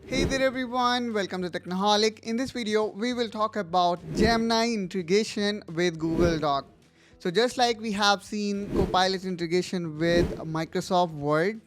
Hey there everyone, welcome to Technoholic. In this video, we will talk about Gemini integration with Google Doc. So just like we have seen Copilot integration with Microsoft Word,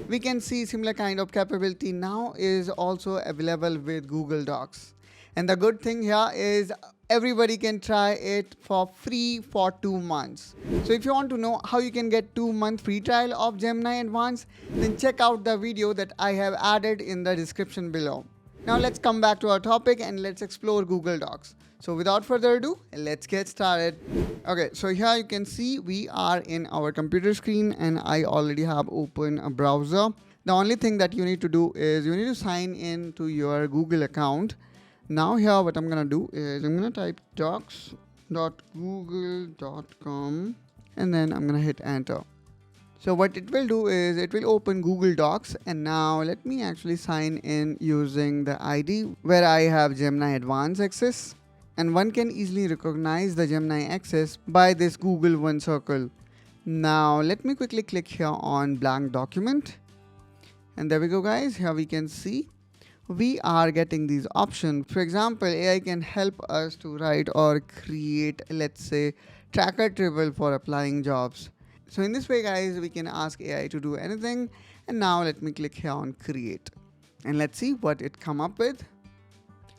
we can see similar kind of capability now is also available with Google Docs. And the good thing here is everybody can try it for free for 2 months. So if you want to know how you can get 2-month free trial of Gemini Advanced, then check out the video that I have added in the description below. Now let's come back to our topic and let's explore Google Docs. So without further ado, let's get started. Okay, so here you can see we are in our computer screen and I already have opened a browser. The only thing that you need to do is you need to sign in to your Google account. Now here what I'm gonna do is I'm gonna type docs.google.com and then I'm gonna hit enter. So what it will do is it will open Google Docs, and now let me actually sign in using the ID where I have Gemini Advanced access, and one can easily recognize the Gemini access by this Google One circle. Now let me quickly click here on blank document, and there we go guys. Here we can see we are getting these options. For example, AI can help us to write or create, let's say, tracker table for applying jobs. So in this way guys, we can ask AI to do anything. And now let me click here on create and let's see what it come up with.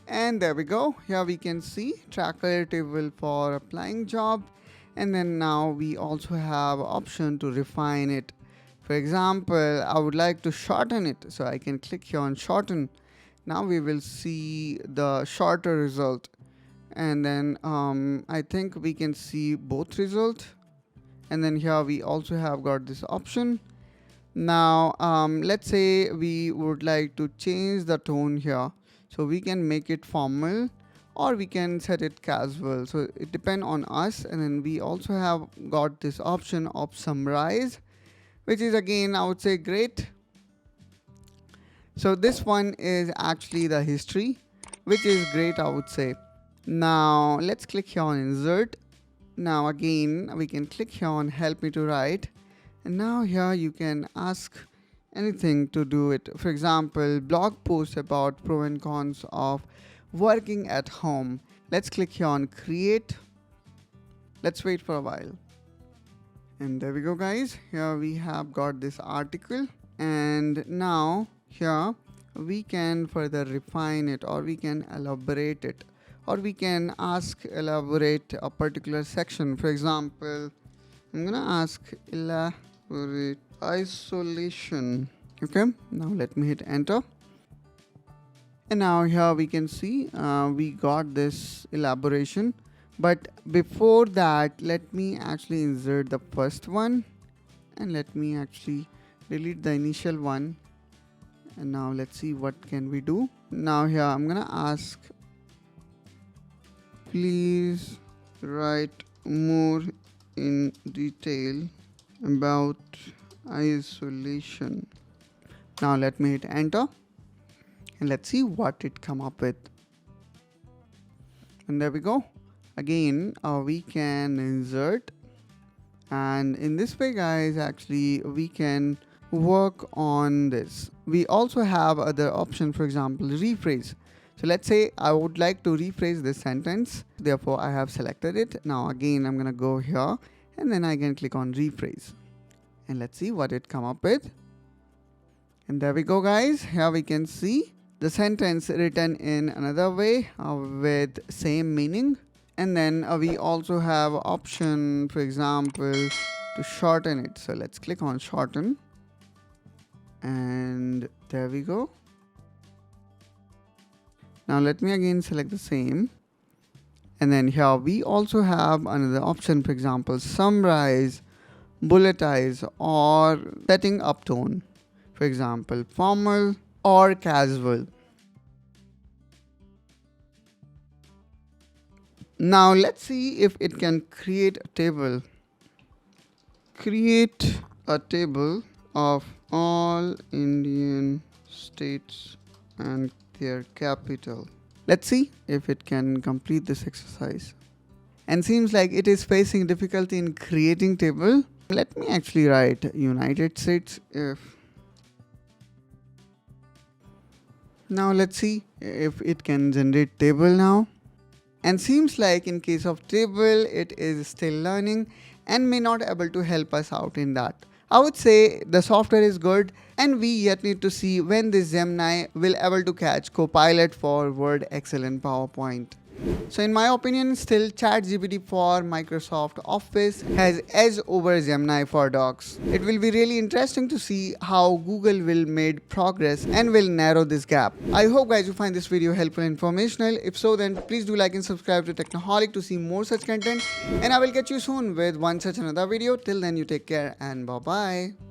And there we go. Here we can see tracker table for applying job. And then now we also have option to refine it. For example, I would like to shorten it, so I can click here on shorten. Now we will see the shorter result, and then I think we can see both result, and then here we also have got this option. Now let's say we would like to change the tone here, so we can make it formal or we can set it casual, so it depends on us. And then we also have got this option of summarize, which is again I would say great. So this one is actually the history, which is great I would say. Now let's click here on insert. Now again we can click here on help me to write, and now here you can ask anything to do it. For example, blog post about pro and cons of working at home. Let's click here on create. Let's wait for a while. And there we go guys. Here we have got this article, and now here we can further refine it, or we can elaborate it, or we can ask elaborate a particular section. For example, I'm gonna ask elaborate isolation. Okay, now let me hit enter. And now here we can see we got this elaboration. But before that, let me actually insert the first one, and let me actually delete the initial one. And now let's see what can we do. Now here I'm gonna ask, please write more in detail about isolation. Now let me hit enter and let's see what it come up with. And there we go. Again we can insert, and in this way guys, actually we can work on this. We also have other options, for example rephrase. So let's say I would like to rephrase this sentence, therefore I have selected it. Now again I'm gonna go here and then I can click on rephrase, and let's see what it come up with. And there we go guys. Here we can see the sentence written in another way with same meaning. And then we also have option, for example, to shorten it. So let's click on shorten. And there we go. Now let me again select the same. And then here we also have another option, for example, summarize, bulletize, or setting up tone. For example, formal or casual. Now let's see if it can create a table. Create a table of all Indian states and their capital. Let's see if it can complete this exercise. And seems like it is facing difficulty in creating table. Let me actually write United States if Now let's see if it can generate table now. And seems like in case of table, it is still learning and may not able to help us out in that. I would say the software is good and we yet need to see when this Gemini will able to catch Copilot for Word, Excel and PowerPoint. So in my opinion, still ChatGPT for Microsoft Office has edge over Gemini for Docs. It will be really interesting to see how Google will make progress and will narrow this gap. I hope guys you find this video helpful and informational. If so, then please do like and subscribe to Technoholic to see more such content. And I will catch you soon with one such another video. Till then you take care and bye bye.